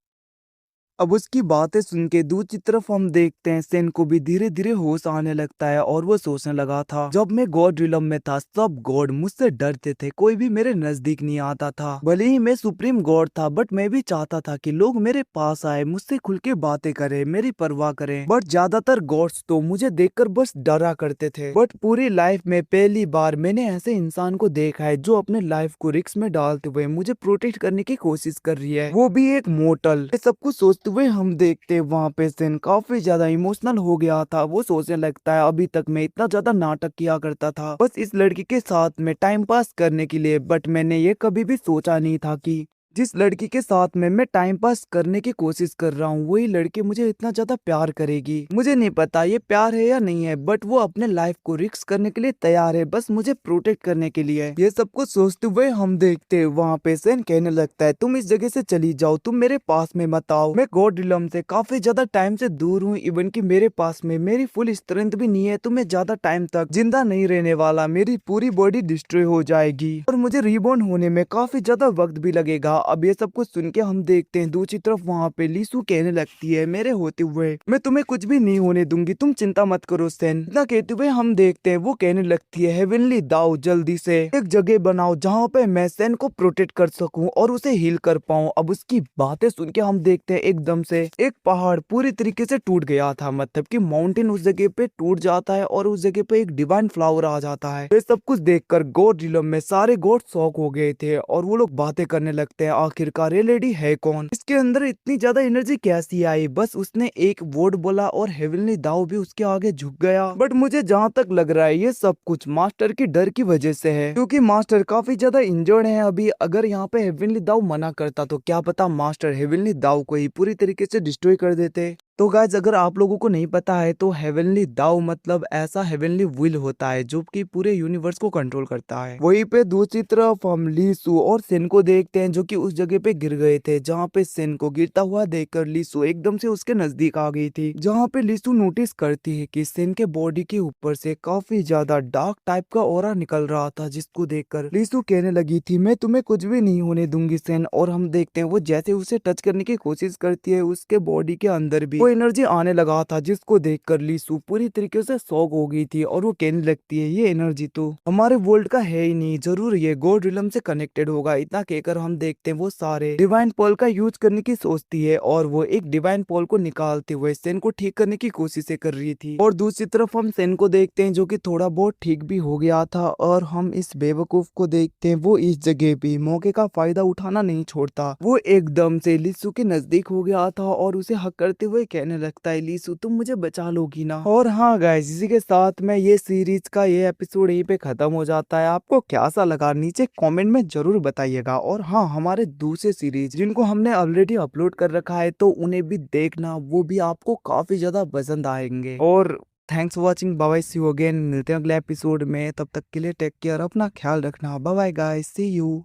अब उसकी बातें सुन के दूसरी तरफ हम देखते हैं सेन को भी धीरे धीरे होश आने लगता है और वो सोचने लगा था, जब मैं गॉड रिलम में था सब गॉड मुझसे डरते थे, कोई भी मेरे नजदीक नहीं आता था। भले ही मैं सुप्रीम गॉड था, बट मैं भी चाहता था कि लोग मेरे पास आए, मुझसे खुल के बातें करें, मेरी परवाह करें। बट ज्यादातर गॉड्स तो मुझे देखकर बस डरा करते थे। बट पूरी लाइफ में पहली बार मैंने ऐसे इंसान को देखा है जो अपने लाइफ को रिस्क में डालते हुए मुझे प्रोटेक्ट करने की कोशिश कर रही है, वो भी एक मोटल। सब कुछ सोचते हुए हम देखते वहाँ पे सेन काफी ज्यादा इमोशनल हो गया था। वो सोचने लगता है, अभी तक मैं इतना ज्यादा नाटक किया करता था बस इस लड़की के साथ में टाइम पास करने के लिए, बट मैंने ये कभी भी सोचा नहीं था कि जिस लड़की के साथ में मैं टाइम पास करने की कोशिश कर रहा हूँ वही लड़की मुझे इतना ज्यादा प्यार करेगी। मुझे नहीं पता ये प्यार है या नहीं है, बट वो अपने लाइफ को रिस्क करने के लिए तैयार है, बस मुझे प्रोटेक्ट करने के लिए। ये सब कुछ सोचते हुए हम देखते हैं वहाँ पे सेन कहने लगता है, तुम इस जगह से चली जाओ, तुम मेरे पास में मत आओ। मैं गॉड रिलम से काफी ज्यादा टाइम से दूर हूँ, इवन की मेरे पास में मेरी फुल स्ट्रेंथ भी नहीं है, तो मैं ज्यादा टाइम तक जिंदा नहीं रहने वाला, मेरी पूरी बॉडी डिस्ट्रॉय हो जाएगी और मुझे रिबॉर्न होने में काफी ज्यादा वक्त भी लगेगा। अब ये सब कुछ सुन के हम देखते हैं दूसरी तरफ वहाँ पे लीसु कहने लगती है, मेरे होते हुए मैं तुम्हें कुछ भी नहीं होने दूंगी, तुम चिंता मत करो सेन। इतना कहते हुए हम देखते हैं वो कहने लगती है, हेवनली दाओ जल्दी से एक जगह बनाओ जहाँ पे मैं सेन को प्रोटेक्ट कर सकूं और उसे हील कर पाऊं। अब उसकी बातें सुन के हम देखते हैं एकदम से एक पहाड़ पूरी तरीके से टूट गया था, मतलब कि माउंटेन उस जगह पे टूट जाता है और उस जगह पे एक डिवाइन फ्लावर आ जाता है। ये सब कुछ देखकर गॉड रिलम में सारे गॉड शॉक हो गए थे और वो लोग बातें करने लगते हैं, आखिरकार ये लेडी है कौन, इसके अंदर इतनी ज्यादा एनर्जी कैसी आई। बस उसने एक वर्ड बोला और हेवनली दाव भी उसके आगे झुक गया। बट मुझे जहाँ तक लग रहा है ये सब कुछ मास्टर की डर की वजह से है, क्योंकि मास्टर काफी ज्यादा इंजर्ड है अभी। अगर यहाँ पे हेवनली दाव मना करता तो क्या पता मास्टर हेवनली दाव को ही पूरी तरीके से डिस्ट्रॉय कर देते। तो गाइज अगर आप लोगों को नहीं पता है तो हेवनली दाव मतलब ऐसा हेवनली विल होता है जो कि पूरे यूनिवर्स को कंट्रोल करता है। वहीं पे दूसरी तरफ हम लीसु और सेन को देखते हैं जो कि उस जगह पे गिर गए थे, जहाँ पे सेन को गिरता हुआ देखकर लीसु एकदम से उसके नजदीक आ गई थी, जहाँ पे लीसु नोटिस करती है कि सेन के बॉडी के ऊपर से काफी ज्यादा डार्क टाइप का ऑरा निकल रहा था, जिसको देखकर लीसु कहने लगी थी, मैं तुम्हें कुछ भी नहीं होने दूंगी सेन। और हम देखते हैं वो जैसे उसे टच करने की कोशिश करती है उसके बॉडी के अंदर भी वो एनर्जी आने लगा था, जिसको देखकर लीसु पूरी तरीके से शॉक हो गई थी और वो कहने लगती है, ये एनर्जी तो हमारे वर्ल्ड का है ही नहीं, जरूर ये गॉड रिलम से कनेक्टेड होगा। इतना कहकर हम देखते हैं वो सारे डिवाइन पोल का यूज करने की सोचती है और वो एक डिवाइन पोल को निकालते हुए सेन को ठीक करने की कोशिशें कर रही थी। और दूसरी तरफ हम सेन को देखते हैं जो कि थोड़ा बहुत ठीक भी हो गया था और हम इस बेवकूफ को देखते हैं वो इस जगह भी मौके का फायदा उठाना नहीं छोड़ता। वो एकदम से लीसु के नजदीक हो गया था और उसे हक करते हुए कहने लगता है, लीसु तुम मुझे बचा लोगी ना। और हाँ गाइस, इसी के साथ में ये सीरीज का ये एपिसोड यहीं पे खत्म हो जाता है। आपको कैसा लगा नीचे कमेंट में जरूर बताइएगा। और हाँ, हमारे दूसरे सीरीज जिनको हमने ऑलरेडी अपलोड कर रखा है तो उन्हें भी देखना, वो भी आपको काफी ज्यादा पसंद आएंगे। और thanks for watching, bye bye, see you again. मिलते हैं अगले एपिसोड में, तब तक के लिए टेक केयर, अपना ख्याल रखना, bye bye guys, see you.